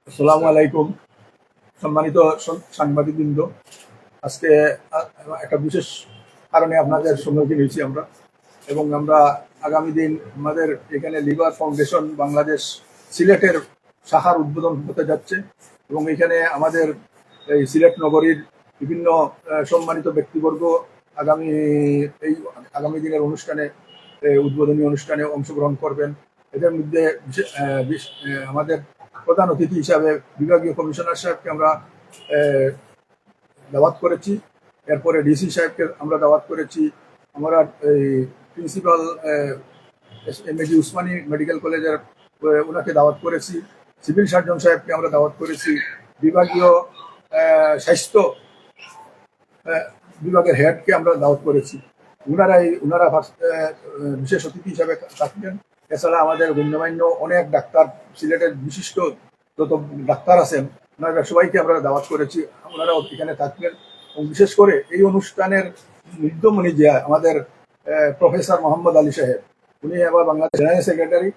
আসসালামু আলাইকুম। সম্মানিত সাংবাদিকবৃন্দ, আজকে একটা বিশেষ কারণে আপনাদের সম্মুখীন হয়েছি আমরা, এবং আমরা আগামী দিন আমাদের এখানে লিভার ফাউন্ডেশন বাংলাদেশ সিলেটের শাখার উদ্বোধন হতে যাচ্ছে, এবং এখানে আমাদের এই সিলেট নগরীর বিভিন্ন সম্মানিত ব্যক্তিবর্গ আগামী এই আগামী দিনের অনুষ্ঠানে উদ্বোধনী অনুষ্ঠানে অংশগ্রহণ করবেন। এদের মধ্যে আমাদের প্রধান অতিথি হিসাবে বিভাগীয় কমিশনার সাহেবকে আমরা দাওয়াত করেছি। এরপরে ডিসি সাহেবকে আমরা দাওয়াত করেছি। আমরা এই প্রিন্সিপাল এমএজি উসমানী মেডিকেল কলেজের ওনাকে দাওয়াত করেছি। সিভিল সার্জন সাহেবকে আমরা দাওয়াত করেছি। বিভাগীয় স্বাস্থ্য বিভাগের হেডকে আমরা দাওয়াত করেছি। ওনারা বিশেষ অতিথি হিসাবে থাকবেন। এছাড়া আমাদের গণ্যমান্য অনেক ডাক্তার, সিলেটের বিশিষ্ট যত ডাক্তার আছেন ওনারা সবাইকে আমরা দাওয়াত করেছি, ওনারাও এখানে থাকবেন। এবং বিশেষ করে এই অনুষ্ঠানের উদ্যমনী যে আমাদের প্রফেসর মোহাম্মদ আলী সাহেব, উনি আবার বাংলাদেশ জেনারেল সেক্রেটারি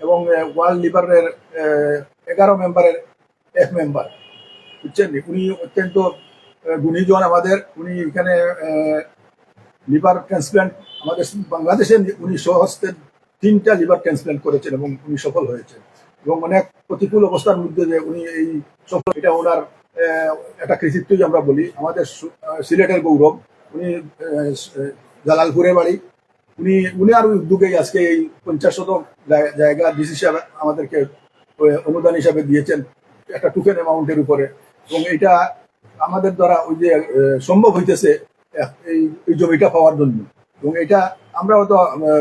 এবং ওয়ার্ল্ড লিভারের 11 মেম্বারের এক মেম্বার, বুঝছেন। উনি অত্যন্ত গুণীজন আমাদের। উনি এখানে লিভার ট্রান্সপ্ল্যান্ট আমাদের বাংলাদেশে উনি স্বহস্তে 3টা লিভার ট্রান্সপ্ল্যান্ট করেছেন এবং উনি সফল হয়েছেন, এবং অনেক প্রতিকূল অবস্থার মধ্যে যে উনি এই সফল, এটা ওনার একটা কৃতিত্বই আমরা বলি। আমাদের সিলেটের গৌরব। উনি জালালপুরে বাড়ি। উনি আর উদ্যোগেই আজকে এই 50 জায়গা ডিসি সাহেব আমাদেরকে অনুদান হিসাবে দিয়েছেন একটা টোকেন অ্যামাউন্টের উপরে, এবং এটা আমাদের দ্বারা ওই যে সম্ভব হইতেছে এই জমিটা পাওয়ার জন্য। এবং এটা আমরাও তো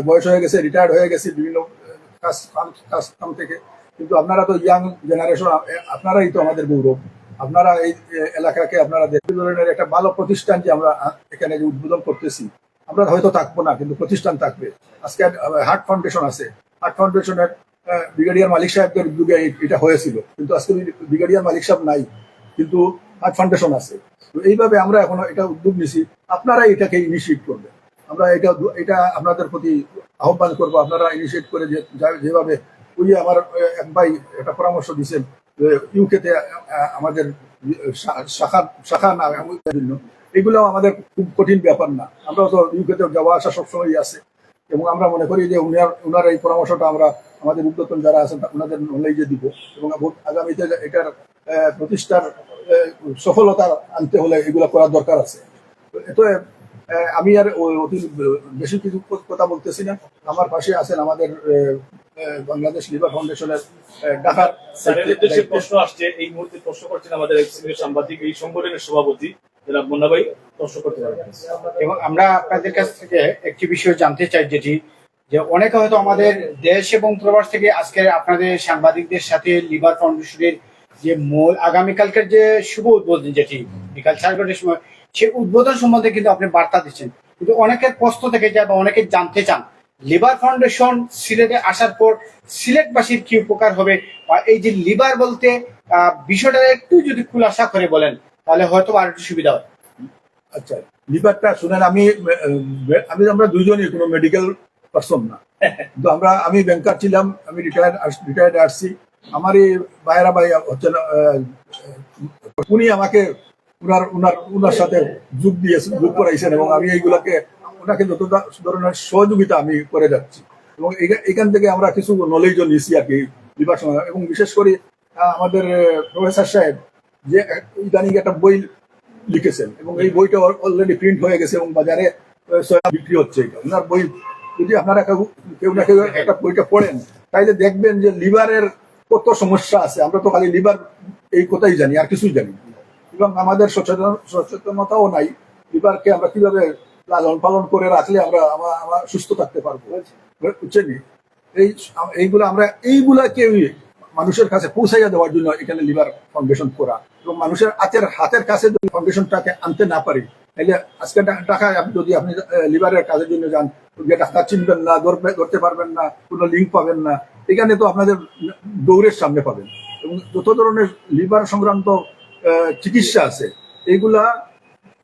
বয়স হয়ে গেছে, রিটায়ার্ড হয়ে গেছি বিভিন্ন কাজ থেকে, কিন্তু আপনারা তো ইয়াং জেনারেশন, আপনারাই তো আমাদের গৌরব। আপনারা এই এলাকাকে আপনারা দেখতে ধরনের একটা ভালো প্রতিষ্ঠান যে আমরা এখানে যে উদ্বোধন করতেছি, আমরা হয়তো থাকবো না, কিন্তু প্রতিষ্ঠান থাকবে। আজকে হার্ট ফাউন্ডেশন আছে, হার্ট ফাউন্ডেশনের ব্রিগেডিয়ার মালিক সাহেবদের উদ্যোগে এটা হয়েছিল, কিন্তু আজকে ব্রিগেডিয়ার মালিক সাহেব নাই, কিন্তু হার্ট ফাউন্ডেশন আছে। তো এইভাবে আমরা এখন এটা উদ্যোগ নিছি, আপনারাই এটাকে ইনিশিয়েট করবেন। আমরা এটা আপনাদের প্রতি আহ্বান করবো, আপনারা ইনিশিয়েট করে যেভাবে ওই আমার এক ভাই একটা পরামর্শ দিচ্ছেন ইউকেতে আমাদের শাখা না জন্য, এগুলো আমাদের খুব কঠিন ব্যাপার না। আমরাও তো ইউকেতে যাওয়া আসা সবসময় আছে, এবং আমরা মনে করি যে উনার এই পরামর্শটা আমরা আমাদের উদ্যোতন যারা আছেন ওনাদের নলেজে দিব, এবং আগামীতে এটার প্রতিষ্ঠার সফলতা আনতে হলে এগুলো করার দরকার আছে। এত আমি আর অতি বেশি কিছু কথা বলতেছি না। আমার পাশে আছেন আমাদের বাংলাদেশ লিভার ফাউন্ডেশনের ঢাকার প্রশ্ন আসছে, এই মুহূর্তে প্রশ্ন করছেন আমাদের সাংবাদিক এই সংগঠনের সভাপতি জনাব মুন্না ভাই, প্রশ্ন করতে পারবেন। এবং আমরা আপনাদের কাছ থেকে একটি বিষয় জানতে চাই, যেটি যে অনেকে হয়তো আমাদের দেশ এবং প্রবাস থেকে আজকে আপনাদের সাংবাদিকদের সাথে লিভার ফাউন্ডেশনের যে মূল আগামীকালকের যে শুভ উদ্বোধন, যেটি বিকাল 4টার সময়, সেই উদ্বোধন সম্বন্ধে কিন্তু আপনি বার্তা দিচ্ছেন, কিন্তু অনেকের প্রশ্ন থেকে যায় বা অনেকে জানতে চান লিভার ফাউন্ডেশন সিলেটে আসার পর সিলেটবাসীর কি উপকার হবে, বা এই যে লিভার বলতে বিষয়টা একটু যদি খুলাসা করে বলেন তাহলে হয়তো আর একটু সুবিধা হয়। আচ্ছা, লিভারটা শুনেন, আমরা দুইজনই কোনো মেডিকেল পারসন না, কিন্তু আমি ব্যাংকার ছিলাম, আমি রিটায়ার্ড আসছি। আমারই ভাইয়েরা ভাই হচ্ছেন, উনি আমাকে উনার সাথে যোগ করাইছেন, এবং আমি এইগুলাকে ওনাকে যত ধরনের সহযোগিতা আমি করে যাচ্ছি, এবং এখান থেকে আমরা কিছু নলেজও নিয়েছি আর কি লিভার সময়। এবং বিশেষ করে আমাদের প্রফেসর সাহেব যে ইদানিং একটা বই লিখেছেন, এবং এই বইটা অলরেডি প্রিন্ট হয়ে গেছে এবং বাজারে বিক্রি হচ্ছে। ওনার বই যদি আপনারা কেউ না কেউ একটা বইটা পড়েন, তাইলে দেখবেন যে লিভারের কত সমস্যা আছে। আমরা তো খালি লিভার এই কথাই জানি, আর কিছুই জানি না, এবং আমাদের সচেতনতাও নাই লিভারকে আমরা কিভাবে লালন পালন করে রাখলে আমরা সুস্থ থাকতে পারবো, বুঝছেন। এইগুলো আমরা এইগুলাকে মানুষের কাছে পৌঁছাইয়া দেওয়ার জন্য এখানে লিভার ফাউন্ডেশন করা, এবং মানুষের হাতের কাছে যদি ফাউন্ডেশনটাকে আনতে না পারি, তাহলে আজকে টাকা যদি আপনি লিভারের কাজের জন্য যান, যে ডাক্তার চিনবেন না, ধরতে পারবেন না, কোনো লিঙ্ক পাবেন না, এখানে তো আপনাদের দৌড়ের সামনে পাবেন। এবং যত ধরনের লিভার সংক্রান্ত চিকিৎসা আছে, এইগুলা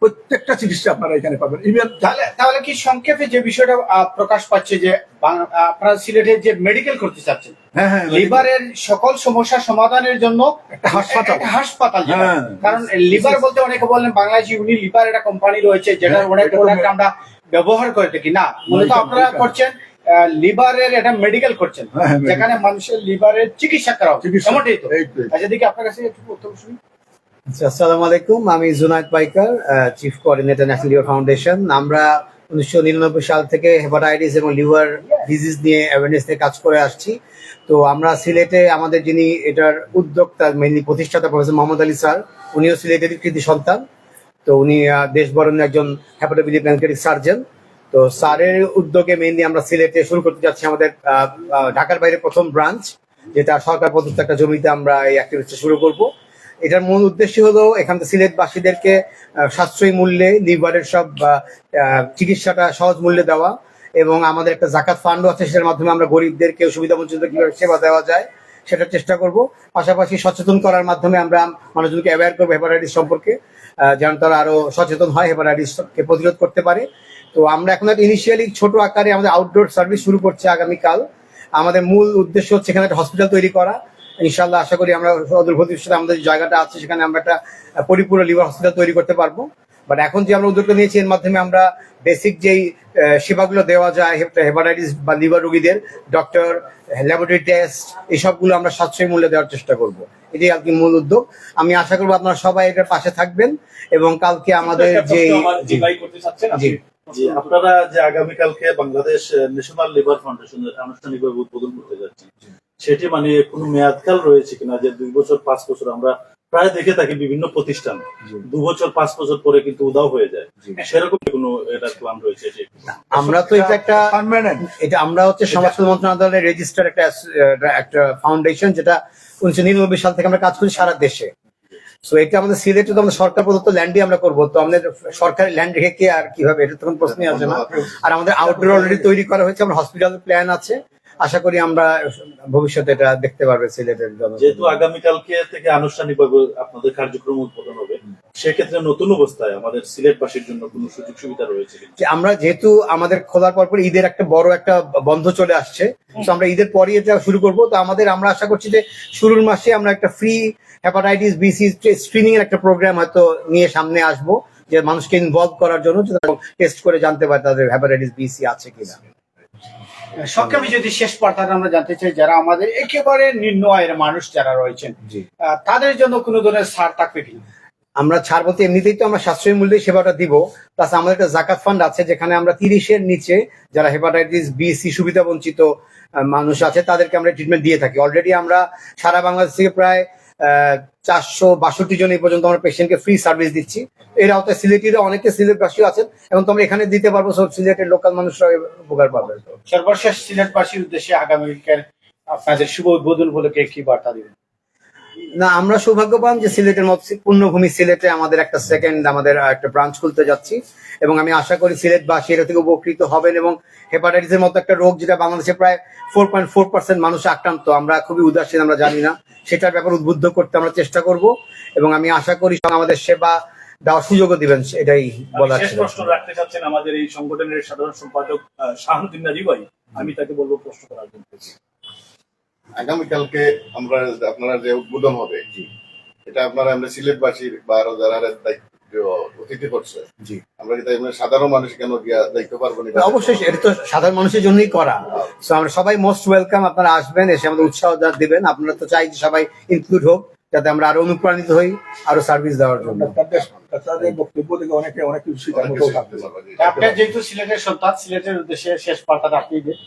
প্রত্যেকটা চিকিৎসা আপনারা এখানে পাবেন। ইভেন তাহলে কি সংক্ষেপে যে বিষয়টা প্রকাশ পাচ্ছে যে আপনারা সিলেটে যে মেডিকেল করতে চাচ্ছেন, হ্যাঁ হ্যাঁ লিভারের সকল সমস্যা সমাধানের জন্য একটা হাসপাতাল। একটা হাসপাতাল যেটা। হ্যাঁ। কারণ লিভার বলতে অনেকে বলেন বাংলাদেশ ইউনি লিভার একটা কোম্পানি রয়েছে যেটা হ্যাঁ, অনেক এটা তো প্রোডাক্ট আমরা ব্যবহার করে থাকি না, মূলত এটা- আপনারা এটা- করছেন লিভারের একটা মেডিকেল করছেন, হ্যাঁ, হ্যাঁ, যেখানে মানুষের লিভারের চিকিৎসা করা হবে, চিকিৎসা। এমনটাই তো? এই তো। আচ্ছা দেখি আপনার কাছে একটু উত্তর শুনি। আচ্ছা, আসসালামু আলাইকুম। আমি জুনায়েদ পাইকার, chief coordinator national liver foundation. আমরা 1999 সাল থেকে হেপাটাইটিস এবং লিভার ডিজিজ নিয়ে অ্যাওয়ারনেস নিয়ে কাজ করে আসছি। তো আমরা সিলেটে আমাদের যিনি এটার উদ্যোক্তা মেইনলি প্রতিষ্ঠাতা প্রফেসর মোহাম্মদ আলী স্যার, উনিও সিলেটের কৃতি সন্তান। তো উনি দেশ বরণের একজন হেপাটোপ্যাথি প্যানক্রিয়াটিক সার্জন। তো স্যারের উদ্যোগে মেইনলি আমরা সিলেটে শুরু করতে যাচ্ছি আমাদের ঢাকার বাইরে প্রথম ব্রাঞ্চ, যেটা সরকার প্রদত্ত একটা জমিতে আমরা এই অ্যাক্টিভিটি শুরু করব। এটার মূল উদ্দেশ্য হলো এখান থেকে সিলেটবাসীদেরকে সাশ্রয়ী মূল্যে লিভারের সব চিকিৎসাটা সহজ মূল্যে দেওয়া, এবং আমাদের একটা জাকাত ফান্ডও আছে, সেটার মাধ্যমে আমরা গরিবদেরকে সুবিধা বঞ্চিত কিভাবে সেবা দেওয়া যায় সেটার চেষ্টা করব। পাশাপাশি সচেতন করার মাধ্যমে আমরা মানুষজনকে অ্যাওয়্যার করবো হেপাটাইটিস সম্পর্কে, যেন তারা আরো সচেতন হয়, হেপাটাইটিসকে প্রতিরোধ করতে পারে। তো আমরা এখন ইনিশিয়ালি ছোট আকারে আমাদের আউটডোর সার্ভিস শুরু করছি আগামীকাল। আমাদের মূল উদ্দেশ্য হচ্ছে এখানে একটা হসপিটাল তৈরি করা। ইনশাল্লাহ আশা করি আমরা অদূর ভবিষ্যতে আমাদের যে জায়গাটা আছে সেখানে আমরা একটা পরিপূর্ণ লিভার হসপিটাল তৈরি করতে পারবো। বাট এখন যে আমরা উদ্যোগটা নিয়েছি এর মাধ্যমে আমরা বেসিক যেই সেবাগুলো দেওয়া যায় হেপাটাইটিস বা লিভার রোগীদের, ডক্টর, ল্যাবরেটরি টেস্ট, এইসবগুলো আমরা সাশ্রয়ী মূল্যে দেওয়ার চেষ্টা করব। এটাই আর কি মূল উদ্যোগ। আমি আশা করবো আপনারা সবাই এটার পাশে থাকবেন এবং কালকে আমাদের একটা যে প্রশ্ন আমার জি ভাই করতে চাচ্ছেন আপনি? জি। জি, আপনারা যে আগামীকালকে বাংলাদেশ ন্যাশনাল লিভার ফাউন্ডেশনের আনুষ্ঠানিকভাবে উদ্বোধন করতে যাচ্ছেন, সেটি মানে কোনো মেয়াদকাল রয়েছে কিনা? যে 2 বছর 5 বছর আমরা প্রায় দেখে থাকি বিভিন্ন প্রতিষ্ঠান 2 বছর 5 বছর পরে কিন্তু উধাও হয়ে যায়, সেরকম কোনো এটা প্ল্যান রয়েছে? আমরা তো এটা একটা পার্মানেন্ট। এটা আমরা হচ্ছে সমাজ কল্যাণ মন্ত্রণালয়ের রেজিস্টার একটা ফাউন্ডেশন, যেটা 1999 সাল থেকে আমরা কাজ করি সারা দেশে। সো এটা আমাদের সিলেটে তো আমাদের সরকার প্রদত্ত ল্যান্ডে আমরা করবো, তো আমাদের সরকারি ল্যান্ড রেখে কি আর কিভাবে, এটা তখন প্রশ্নই আসে না। আর আমাদের আউটডোর অলরেডি তৈরি করা হয়েছে, আমরা হসপিটাল প্ল্যান আছে। আশা করি আমরা ভবিষ্যতে এটা দেখতে পারবে সিলেটের জন্য। যেহেতু আগামীকালকে থেকে আনুষ্ঠানিকভাবে আপনাদের কার্যক্রম উদ্বোধন হবে, সেক্ষেত্রে নতুন অবস্থায় আমাদের সিলেটবাসীর জন্য কোনো সুযোগ সুবিধা রয়েছে কিনা? যে আমরা যেহেতু আমাদের খোলার পর ঈদের একটা বড় একটা বন্ধ চলে আসছে, তো আমরা ঈদের পরই এটা শুরু করব। তো আমরা আশা করছি যে শুরুর মাসে আমরা একটা ফ্রি হেপাটাইটিস বিসি স্ক্রিনিং এর একটা প্রোগ্রাম হয়তো নিয়ে সামনে আসবো, যে মানুষকে ইনভলভ করার জন্য, টেস্ট করে জানতে পারে তাদের হেপাটাইটিস বিসি আছে কিনা। সংক্ষেপে যদি শেষ পার্টটা আমরা জানতে চাই, যারা আমাদের একেবারে নিম্ন আয়ের মানুষ যারা রয়েছেন, জি। তাদের জন্য কোনো ধরনের ছাড় থাকবে কিনা? আমরা ছাড় বলতে এমনিতেই তো আমরা সাশ্রয়ী মূল্যে সেবাটা দিব, প্লাস আমাদের একটা জাকাত ফান্ড আছে যেখানে আমরা 30-এর নিচে যারা হেপাটাইটিস বিসি সুবিধা বঞ্চিত মানুষ আছে তাদেরকে আমরা ট্রিটমেন্ট দিয়ে থাকি। অলরেডি আমরা সারা বাংলাদেশ থেকে প্রায় 462 জন এই পর্যন্ত আমরা পেশেন্টকে ফ্রি সার্ভিস দিচ্ছি। এর আওতায় সিলেটিরা অনেকে সিলেটবাসীও আছেন এবং তোমরা এখানে দিতে পারবো, সব সিলেটের লোকাল মানুষরা উপকার পাবে। সর্বশেষ সিলেটবাসীর উদ্দেশ্যে আগামীকাল আপনাদের শুভ উদ্বোধন উপলক্ষে কি বার্তা দিবেন? না, আমরা সৌভাগ্যবান যে সিলেটের মতো পূর্ণভূমি সিলেটে আমাদের একটা আমাদের একটা ব্রাঞ্চ খুলতে যাচ্ছি, এবং আমি আশা করি সিলেটবাসী এটা থেকে উপকৃত হবেন। এবং হেপাটাইটিসের মতো একটা রোগ যেটা বাংলাদেশে প্রায় 4.4% মানুষ আক্রান্ত, আমরা খুবই উদাসীন, আমরা জানি না, সেটার ব্যাপারে উদ্বুদ্ধ করতে আমরা চেষ্টা করব। এবং আমি আশা করি আমাদের সেবা দেওয়ার সুযোগও দিবেন, এটাই বলার শেষ ছিল। প্রশ্ন রাখতে চাচ্ছেন আমাদের এই সংগঠনের সাধারণ সম্পাদক শাহানুদ্দিন নাজিব ভাই, আমি তাকে বলবো প্রশ্ন করার জন্য। আগামীকালকে আমরা আপনারা যে উদ্বোধন হবে, এটা আপনারা আমরা সিলেটবাসীর বা আরো যারা অতিথি করছে, জি, আমরা কি তাই সাধারণ মানুষ কেন গিয়া দেখতে পারবো না? অবশ্যই এটা তো সাধারণ মানুষের জন্যই করা। তো আমরা সবাই মোস্ট ওয়েলকাম, আপনারা আসবেন, এসে আমাদের উৎসাহ দিবেন। আপনারা তো চাই যে সবাই ইনক্লুড হোক, যাতে আমরা আরো অনুপ্রাণিত হই আরো সার্ভিস দেওয়ার জন্য। ডাক্তারদের বক্তব্য থেকে অনেক কিছু শেখার অনেক মতো কিছু থাকতে শিখতে পারে। পারবো, জি। আপনার যেহেতু সিলেটের সন্তান, সিলেটের উদ্দেশ্যে শেষ বার্তাটা আপনি দিন।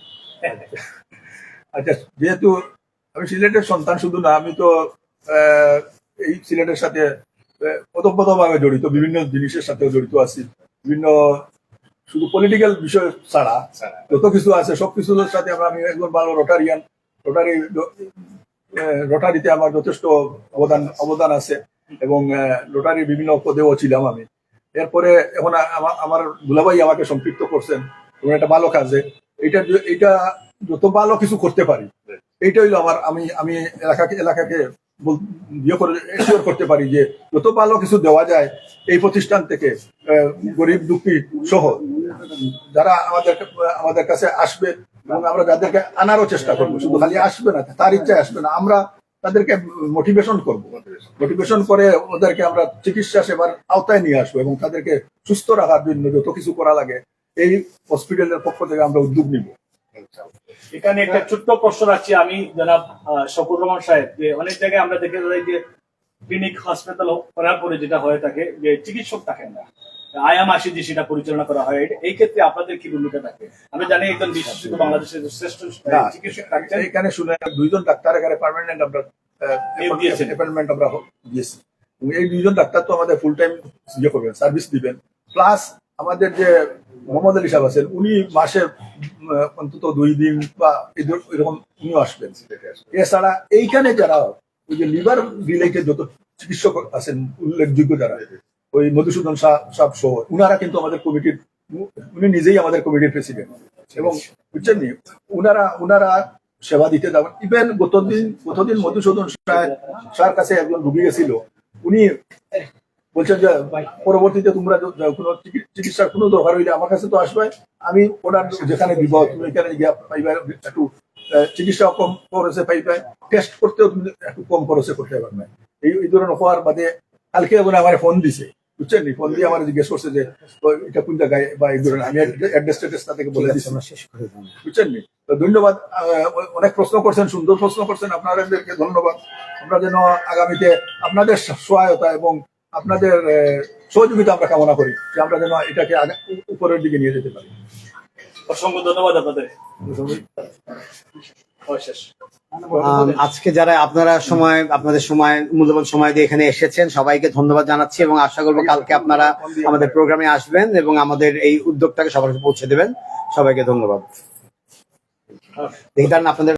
আচ্ছা, যেহেতু আমি সিলেটের সন্তান শুধু না, আমি তো এই সিলেটের সাথে ওতপ্রোতভাবে জড়িত, বিভিন্ন জিনিসের সাথেও জড়িত আছি। বিভিন্ন শুধু পলিটিক্যাল বিষয় ছাড়া যত কিছু আছে সবকিছুর সাথে আমি একজন ভালো রোটারিয়ান। রোটারিতে আমার যথেষ্ট অবদান আছে এবং রোটারির বিভিন্ন পদেও ছিলাম আমি। এরপরে এখন আমার দুলাভাই আমাকে সম্পৃক্ত করছেন এবং একটা ভালো কাজে। এটা যত ভালো কিছু করতে পারি এইটা হইলো আমার আমি এলাকাকে ইয়ে করে এনশিওর করতে পারি যে যত ভালো কিছু দেওয়া যায় এই প্রতিষ্ঠান থেকে গরিব দুঃখী সহ যারা আমাদের কাছে আসবে এবং আমরা যাদেরকে আনারও চেষ্টা করবো, শুধু খালি আসবে না তার ইচ্ছায় আসবে না, আমরা তাদেরকে মোটিভেশন করবো, মোটিভেশন করে ওদেরকে আমরা চিকিৎসা সেবার আওতায় নিয়ে আসবো এবং তাদেরকে সুস্থ রাখার জন্য যত কিছু করা লাগে এই হসপিটালের পক্ষ থেকে আমরা উদ্যোগ নিব। এখানে একটা ছোট্ট প্রশ্ন রাখছি আমি জনাব শকুর রহমান সাহেব, যে অনেক জায়গায় আমরা দেখে যাই যে ক্লিনিক হসপিটাল করার পরে যেটা হয়ে থাকে যে চিকিৎসক থাকেন না, আয়াম আসি যে সেটা পরিচালনা করা হয়, এই ক্ষেত্রে আপনাদের কি ভূমিকা থাকে? আমরা জানি একজন বিশেষজ্ঞ বাংলাদেশের শ্রেষ্ঠ চিকিৎসক থাকছেন, এখানে শুনে 2 জন ডাক্তার এখানে পার্মানেন্ট আমরা নিয়োগ দিয়েছেন। অ্যাপয়েন্টমেন্ট আমরা দিয়েছি। এবং এই 2 জন ডাক্তার তো আমাদের ফুল টাইম ইয়ে করবেন, সার্ভিস দিবেন। প্লাস আমাদের যে মোহাম্মদ আলী সাহেব আছেন উনি মাসে অন্তত 2 দিন বা এরকম উনিও আসবেন। এছাড়া এইখানে যারা ওই যে লিভার রিলেটেড যত চিকিৎসক আছেন উল্লেখযোগ্য যারা, ওই মধুসূদন সাহেব সহ উনারা কিন্তু আমাদের কমিটির, উনি নিজেই আমাদের কমিটির প্রেসিডেন্ট এবং বুঝছেন নি উনারা সেবা দিতে যাবেন। ইভেন গতদিন মধুসূদন স্যার কাছে একজন রুগী গেছিল, উনি বলছেন যে পরবর্তীতে তোমরা কোনো চিকিৎসার কোনো দরকার হইলে আমার কাছে তো আসবে, আমি ওনার যেখানে দিব তুমি এখানে গিয়া পাইবা, একটু চিকিৎসা কম খরচে পাইবে, টেস্ট করতেও তুমি একটু কম খরচে করতে পারবে। এই ধরনের হওয়ার বাদে কালকে আমার ফোন দিছে, বুঝছেন নি, ফোন দিয়ে আমার জিজ্ঞেস করছে যে এটা কোন জায়গায় বা এই ধরনের, আমি অ্যাড্রেস থেকে বলে দিচ্ছি, বুঝছেন নি। তো ধন্যবাদ, অনেক প্রশ্ন করছেন, সুন্দর প্রশ্ন করছেন, আপনাদেরকে ধন্যবাদ। আমরা যেন আগামীতে আপনাদের সহায়তা এবং আপনাদের সহযোগিতা আমরা কামনা করি যে আমরা যেন এটাকে উপরের দিকে নিয়ে যেতে পারি। অসংখ্য ধন্যবাদ আপনাদের। শেষ। আজকে যারা আপনাদের সময় মূল্যবান সময় দিয়ে এখানে এসেছেন সবাইকে ধন্যবাদ জানাচ্ছি এবং আশা করবো কালকে আপনারা আমাদের প্রোগ্রামে আসবেন এবং আমাদের এই উদ্যোগটাকে সবার কাছে পৌঁছে দেবেন। সবাইকে ধন্যবাদ। দেখি আপনাদের